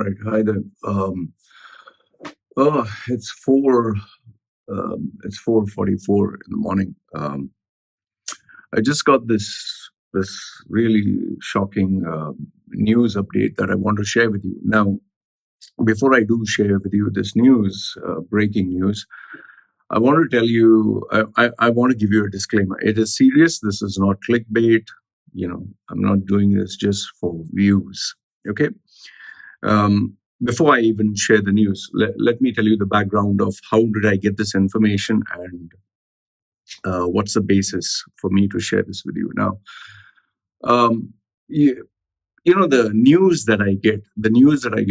right. Hi there. It's 4. It's 4:44 in the morning. I just got this really shocking news update that I want to share with you. Now, before I do share with you this news, breaking news, I want to tell you. I want to give you a disclaimer. It is serious. This is not clickbait. I'm not doing this just for views. Okay. Before I even share the news, let me tell you the background of how did I get this information and what's the basis for me to share this with you. Now, the news that I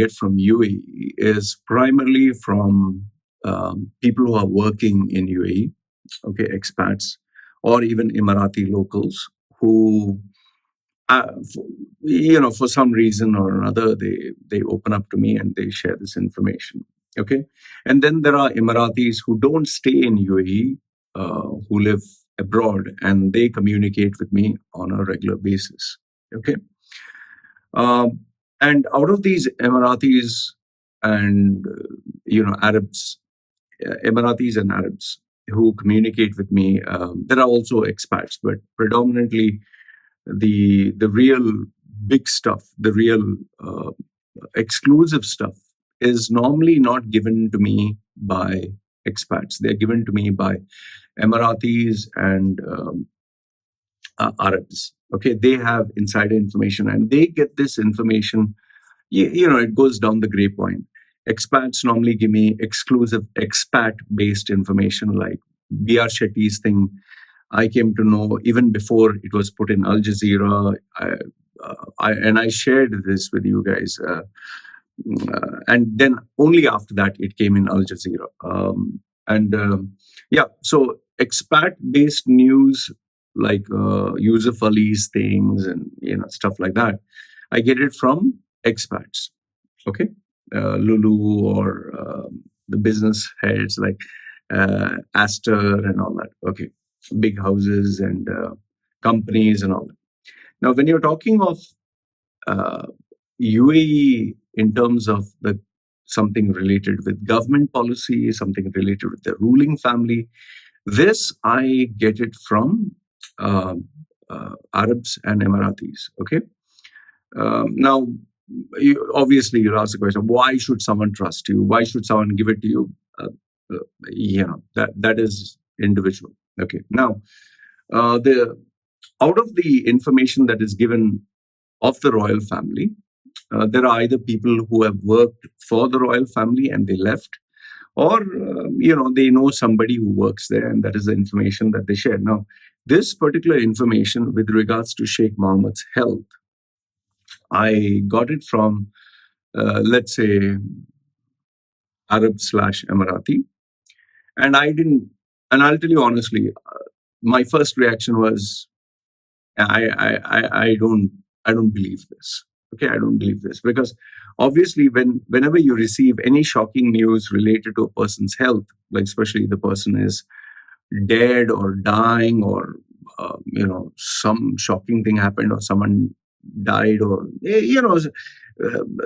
get from UAE is primarily from people who are working in UAE, okay, expats, or even Emirati locals who, for some reason or another, they open up to me and they share this information. Okay, and then there are Emiratis who don't stay in UAE, who live abroad, and they communicate with me on a regular basis. Okay, and out of these Emiratis and Arabs, Emiratis and Arabs who communicate with me, there are also expats, but predominantly the real big stuff, the real exclusive stuff is normally not given to me by expats. They're given to me by Emiratis and Arabs. Okay, they have insider information and they get this information, it goes down the grapevine. Expats normally give me exclusive expat-based information like B.R. Shetty's thing. I came to know even before it was put in Al Jazeera, and I shared this with you guys. And then only after that it came in Al Jazeera. So expat-based news like Yusuf Ali's things and stuff like that, I get it from expats. Okay, Lulu or the business heads like Astor and all that. Okay. Big houses and companies and all that. Now, when you're talking of UAE in terms of something related with government policy, something related with the ruling family, this I get it from Arabs and Emiratis. Okay. Now, you'll ask the question: why should someone trust you? Why should someone give it to you? That is individual. Okay. Now, out of the information that is given of the royal family, there are either people who have worked for the royal family and they left, or they know somebody who works there, and that is the information that they share. Now, this particular information with regards to Sheikh Mohammed's health, I got it from, let's say, Arab/Emirati, and I didn't. And I'll tell you honestly, my first reaction was, I don't believe this. Okay, I don't believe this because obviously, whenever you receive any shocking news related to a person's health, like especially the person is dead or dying, or some shocking thing happened, or someone died, or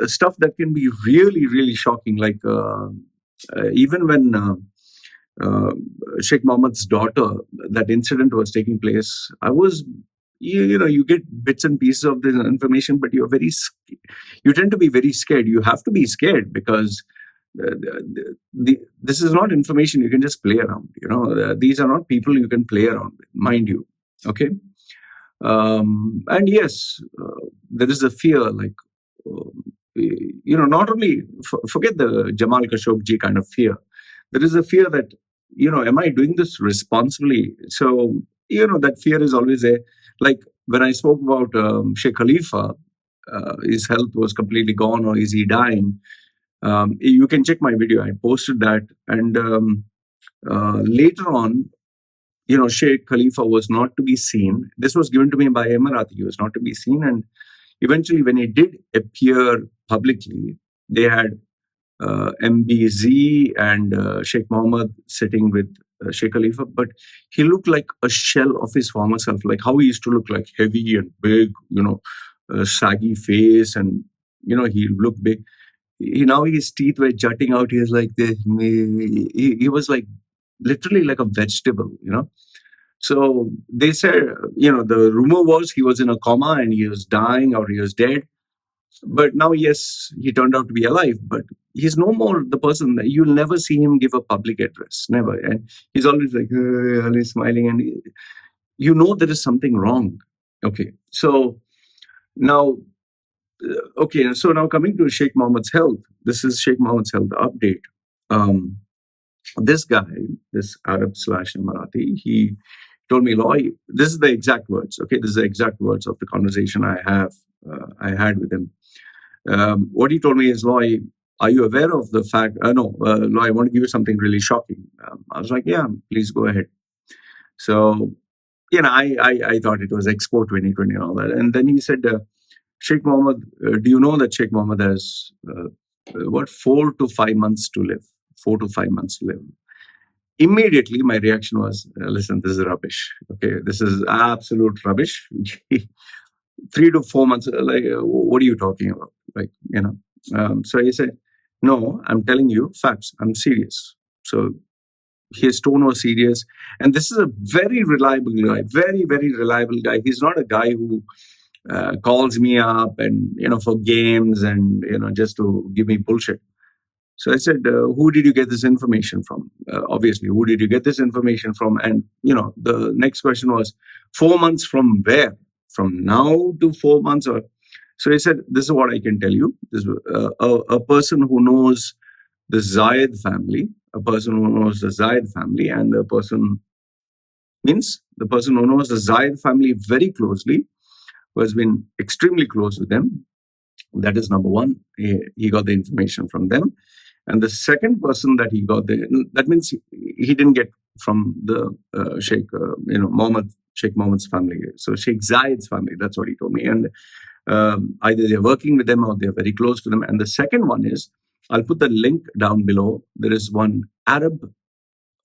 stuff that can be really, really shocking. Like even when Sheikh Mohammed's daughter, that incident was taking place, I was, you get bits and pieces of this information, but you tend to be very scared. You have to be scared because this is not information you can just play around. These are not people you can play around with, mind you. Okay. And yes, there is a fear, like, not only, forget the Jamal Khashoggi kind of fear. There is a fear that, am I doing this responsibly? So, that fear is always there. Like when I spoke about Sheikh Khalifa, his health was completely gone, or is he dying? You can check my video. I posted that. And later on, Sheikh Khalifa was not to be seen. This was given to me by Emirati. He was not to be seen. And eventually, when he did appear publicly, they had MBZ and Sheikh Mohammed sitting with Sheikh Khalifa, but he looked like a shell of his former self, like how he used to look, like heavy and big, saggy face, and he looked big. now his teeth were jutting out. He was like this. He was like literally like a vegetable, So they said, the rumor was he was in a coma and he was dying or he was dead. But now, yes, he turned out to be alive, but he's no more the person that you'll never see him give a public address. Never. And he's always like, always smiling. And there is something wrong. Okay. So now, coming to Sheikh Mohammed's health, this is Sheikh Mohammed's health update. This guy, this Arab/Emirati, he told me, Loy, this is the exact words. Okay, this is the exact words of the conversation I had with him. What he told me is, Loy, are you aware of the fact? No, Loy, I want to give you something really shocking. I was like, yeah, please go ahead. So, I thought it was Expo 2020 and all that. And then he said, Sheikh Mohammed, do you know that Sheikh Mohammed has 4 to 5 months to live? 4 to 5 months to live. Immediately, my reaction was, listen, this is rubbish. Okay, this is absolute rubbish. 3 to 4 months, like, what are you talking about? Like, so he said, no, I'm telling you facts. I'm serious. So his tone was serious. And this is a very reliable guy, very, very reliable guy. He's not a guy who calls me up and, for games and, just to give me bullshit. So I said, who did you get this information from? Obviously, who did you get this information from? And, the next question was, 4 months from where? From now to 4 months? So he said, this is what I can tell you. This a person who knows the Zayed family, and the person means the person who knows the Zayed family very closely, who has been extremely close with them. That is number one. He got the information from them. And the second person that he got that means he didn't get from the Sheikh Mohammed's family. So Sheikh Zayed's family, that's what he told me. And either they're working with them or they're very close to them. And the second one is, I'll put the link down below. There is one Arab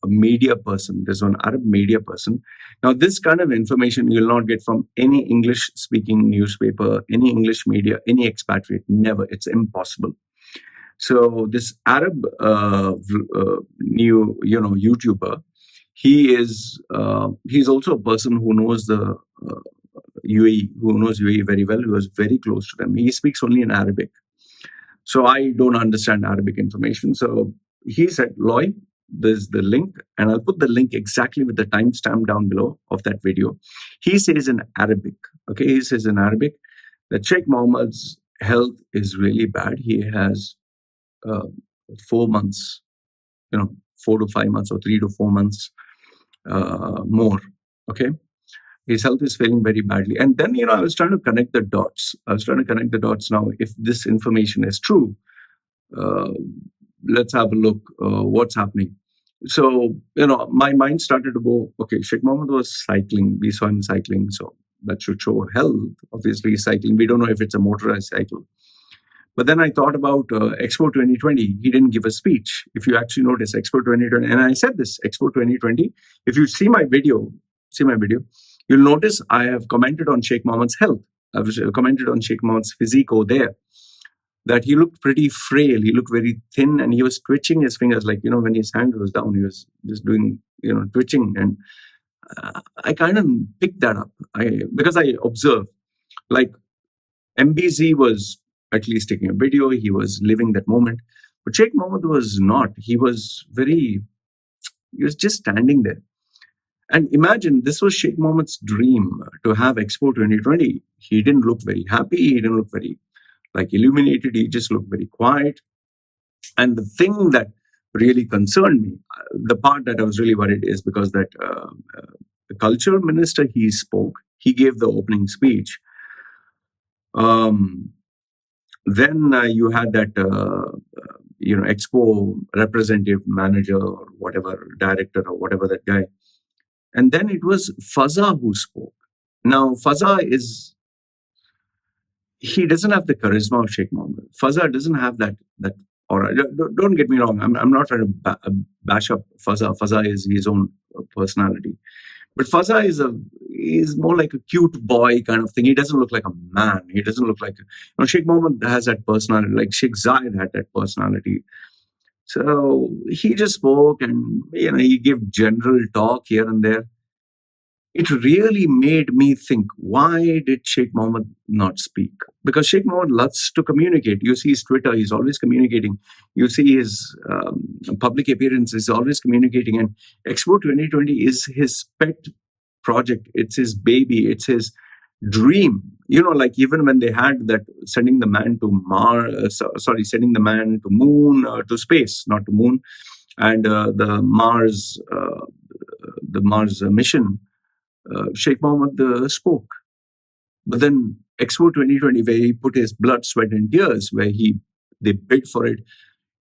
media person. There's one Arab media person. Now, this kind of information you'll not get from any English-speaking newspaper, any English media, any expatriate. Never. It's impossible. So this Arab new YouTuber, he's also a person who knows the UAE very well, who is very close to them. He speaks only in Arabic. So I don't understand Arabic information. So he said, Loy, there's the link, and I'll put the link exactly with the timestamp down below of that video. He says in Arabic, that Sheikh Mohammed's health is really bad. He has 4 months, 4 to 5 months or 3 to 4 months more. Okay. His health is failing very badly. And then, I was trying to connect the dots. Now, if this information is true, let's have a look what's happening. So, my mind started to go, okay, Sheikh Mohammed was cycling. We saw him cycling. So that should show health. Obviously, he's cycling. We don't know if it's a motorized cycle. But then I thought about Expo 2020. He didn't give a speech. If you actually notice, Expo 2020, and I said this, Expo 2020, if you see my video, you'll notice I have commented on Sheikh Mohammed's health. I've commented on Sheikh Mohammed's physique over there, that he looked pretty frail. He looked very thin, and he was twitching his fingers. Like, when his hand was down, he was just doing, twitching. And I kind of picked that up because I observed, like, MBZ was at least taking a video. He was living that moment. But Sheikh Mohammed was not. He was just standing there. And imagine, this was Sheikh Mohammed's dream to have Expo 2020. He didn't look very happy. He didn't look very illuminated. He just looked very quiet. And the thing that really concerned me, the part that I was really worried, is because that the culture minister, he gave the opening speech. Then you had that, Expo representative manager or whatever, director or whatever, that guy. And then it was Fazza who spoke. Now, Fazza he doesn't have the charisma of Sheikh Mohammed. Fazza doesn't have that aura. Don't get me wrong. I'm not trying to bash up Fazza. Fazza is his own personality. But Faza is more like a cute boy kind of thing. He doesn't look like a man. He doesn't look like, Sheikh Mohammed has that personality, like Sheikh Zayed had that personality. So he just spoke, and he gave general talk here and there. It really made me think, why did Sheikh Mohammed not speak? Because Sheikh Mohammed loves to communicate. You see his Twitter, he's always communicating. You see his public appearances, he's always communicating. And Expo 2020 is his pet project. It's his baby. It's his dream. Like even when they had that sending the man to sending the man to moon, to space, not to moon, and the Mars mission, Sheikh Mohammed spoke. But then Expo 2020, where he put his blood, sweat, and tears, where they bid for it,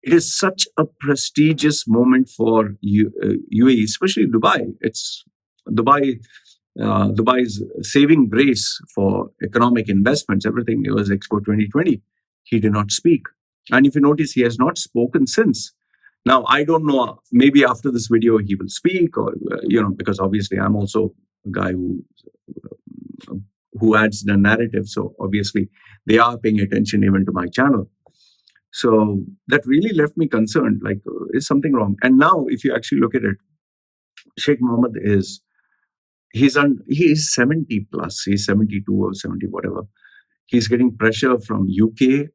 it is such a prestigious moment for UAE, especially Dubai. It's Dubai's saving grace for economic investments. Everything. It was Expo 2020. He did not speak, and if you notice, he has not spoken since. Now, I don't know. Maybe after this video, he will speak, or because obviously I'm also a guy who adds the narrative. So obviously, they are paying attention even to my channel. So that really left me concerned. Like, is something wrong? And now, if you actually look at it, Sheikh Mohammed he's 70 plus. He's 72 or 70, whatever. He's getting pressure from UK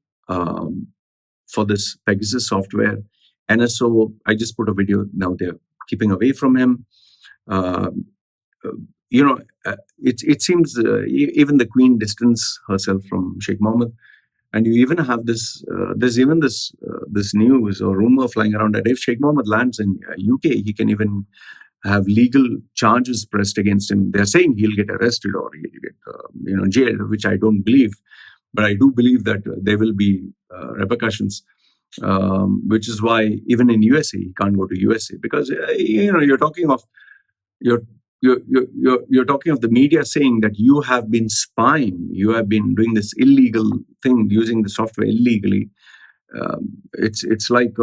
for this Pegasus software. NSO, I just put a video. Now they're keeping away from him. It seems even the Queen distanced herself from Sheikh Mohammed. And you even have this, there's even this news or rumor flying around that if Sheikh Mohammed lands in UK, he can even have legal charges pressed against him. They're saying he'll get arrested or he'll get jailed, which I don't believe. But I do believe that there will be repercussions, which is why even in USA, he can't go to USA because, you're talking of you're talking of the media saying that you have been spying, you have been doing this illegal thing, using the software illegally. It's like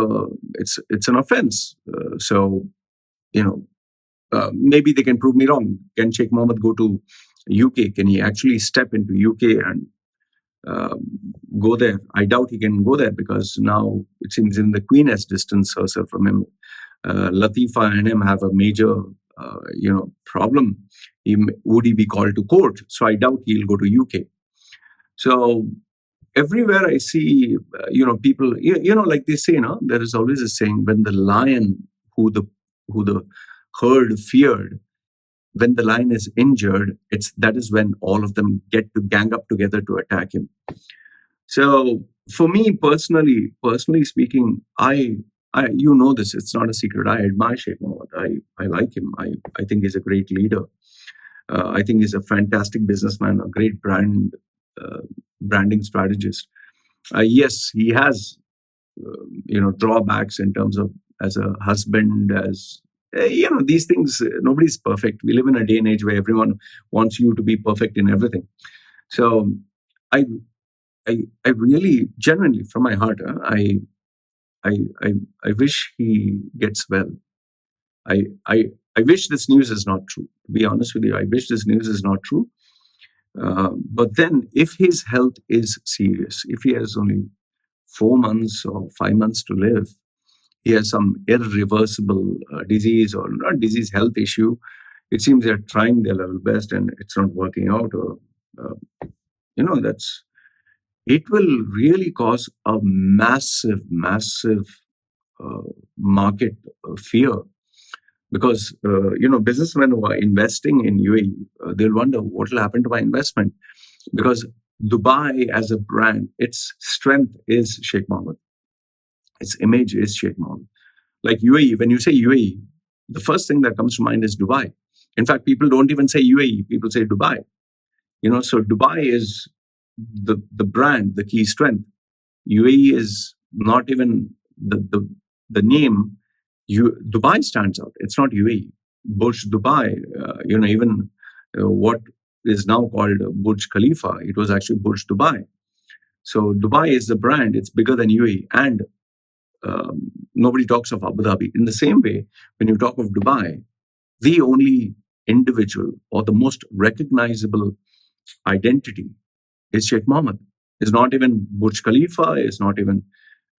it's an offense. So maybe they can prove me wrong. Can Sheikh Mohammed go to UK? Can he actually step into UK and go there? I doubt he can go there because now it seems in the Queen has distanced herself from him. Latifa and him have a major problem. Would he be called to court? So I doubt he'll go to UK. So everywhere I see, people, like they say, there is always a saying: when the lion who the herd feared, when the lion is injured, that is when all of them get to gang up together to attack him. So for me personally speaking, I this, it's not a secret. I admire Sheikh Mohammed. I like him. I think he's a great leader. I think he's a fantastic businessman, a great branding strategist. Yes, he has drawbacks in terms of as a husband, as these things. Nobody's perfect. We live in a day and age where everyone wants you to be perfect in everything. So I really, genuinely, from my heart, I wish he gets well. I wish this news is not true. To be honest with you, I wish this news is not true. But then, if his health is serious, if he has only 4 months or 5 months to live, he has some irreversible disease or not disease, health issue. It seems they're trying their level best and it's not working out. Or it will really cause a massive market fear. Because, businessmen who are investing in UAE, they'll wonder what will happen to my investment. Because Dubai as a brand, its strength is Sheikh Mohammed. Its image is Sheikh Mohammed. Like UAE, when you say UAE, the first thing that comes to mind is Dubai. In fact, people don't even say UAE, people say Dubai. So Dubai is the brand, the key strength. UAE is not even the name. Dubai stands out. It's not UAE. Burj Dubai, even what is now called Burj Khalifa, it was actually Burj Dubai. So Dubai is the brand. It's bigger than UAE. And nobody talks of Abu Dhabi. In the same way, when you talk of Dubai, we only individual or the most recognizable identity is Sheikh Mohammed. It's not even Burj Khalifa, it's not even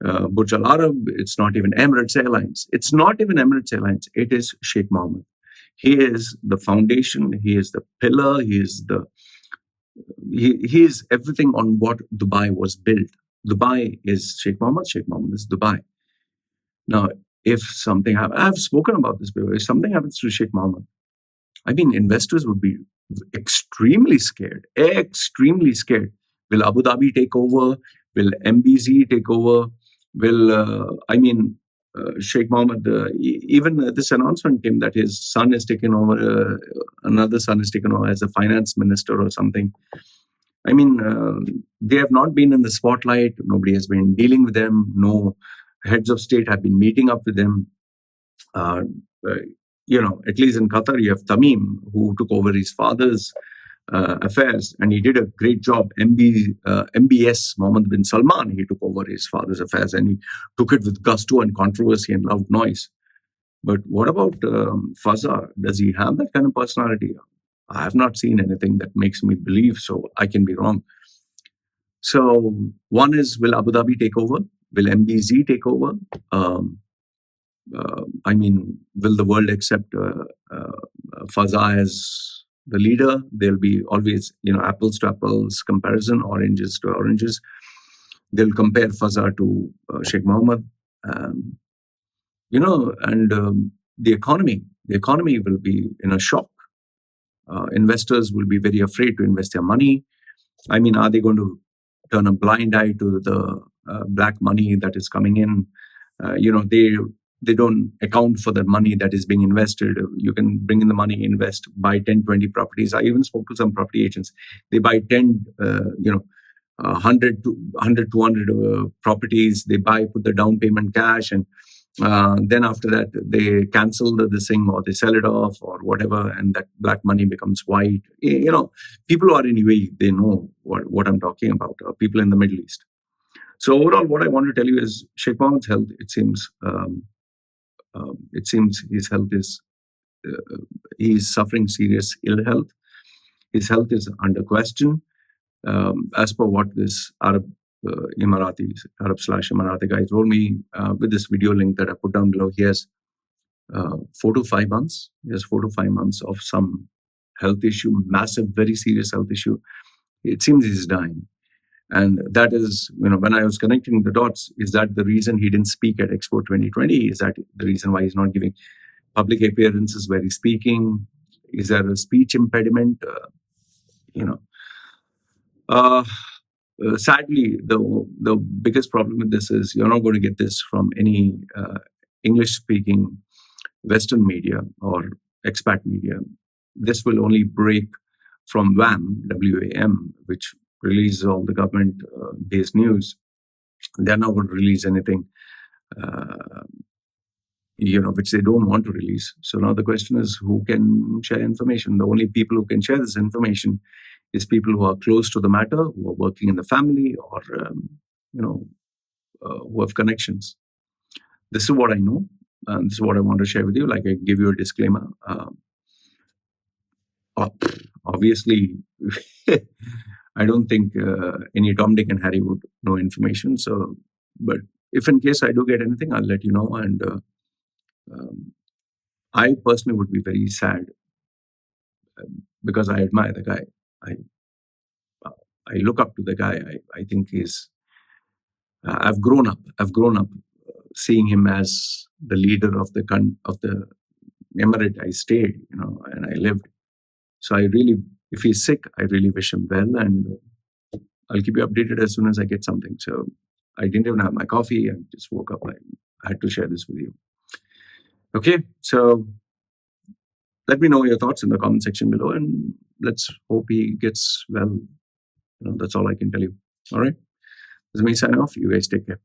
Burj Al Arab, it's not even Emirates Airlines. It's not even Emirates Airlines, it is Sheikh Mohammed. He is the foundation, he is the pillar, he is everything on what Dubai was built. Dubai is Sheikh Mohammed is Dubai. Now, if something happens, I've spoken about this before, if something happens to Sheikh Mohammed, I mean, investors would be extremely scared. Will Abu Dhabi take over? Will MBZ take over? Will, Sheikh Mohammed, even this announcement came that his son is taken over, another son is taken over as a finance minister or something. I mean, they have not been in the spotlight. Nobody has been dealing with them. No heads of state have been meeting up with them. At least in Qatar, you have Tamim, who took over his father's affairs, and he did a great job. MBS, Mohammed bin Salman, he took over his father's affairs, and he took it with gusto and controversy and loud noise. But what about Fazza? Does he have that kind of personality? I have not seen anything that makes me believe so. I can be wrong. So one is, will Abu Dhabi take over? Will MBZ take over? Will the world accept Fazza as the leader? There'll be always, apples to apples comparison, oranges to oranges. They'll compare Fazza to Sheikh Mohammed. The economy will be in a shock. Investors will be very afraid to invest their money. I mean, are they going to turn a blind eye to the black money that is coming in? They don't account for the money that is being invested. You can bring in the money, invest, buy 10, 20 properties. I even spoke to some property agents. They buy 10, 100, 200 properties. They buy, put the down payment cash, and then after that, they cancel this thing, or they sell it off or whatever, and that black money becomes white. People who are in UAE, they know what I'm talking about, people in the Middle East. So overall, what I want to tell you is Sheikh Mohammed's health, it seems his health is, he's suffering serious ill health. His health is under question. As per what this Arab/Emirati guy told me with this video link that I put down below, he has 4 to 5 months. He has 4 to 5 months of some health issue, massive, very serious health issue. It seems he's dying. And that is, when I was connecting the dots, is that the reason he didn't speak at Expo 2020? Is that the reason why he's not giving public appearances where he's speaking? Is there a speech impediment? Sadly, the biggest problem with this is you're not going to get this from any English-speaking Western media or expat media. This will only break from WAM, W-A-M, which releases all the government-based news. They're not going to release anything, which they don't want to release. So now the question is, who can share information? The only people who can share this information is people who are close to the matter, who are working in the family, or who have connections. This is what I know, and this is what I want to share with you. Like I give you a disclaimer. Obviously, I don't think any Tom, Dick, and Harry would know information. So, but if in case I do get anything, I'll let you know. And I personally would be very sad because I admire the guy. I look up to the guy. I think he's. I've grown up seeing him as the leader of the emirate I stayed, and I lived. So I really, if he's sick, I really wish him well, and I'll keep you updated as soon as I get something. So I didn't even have my coffee. I just woke up. I had to share this with you. Okay, so let me know your thoughts in the comment section below, and let's hope he gets well. That's all I can tell you. All right, this is me signing off. You guys take care.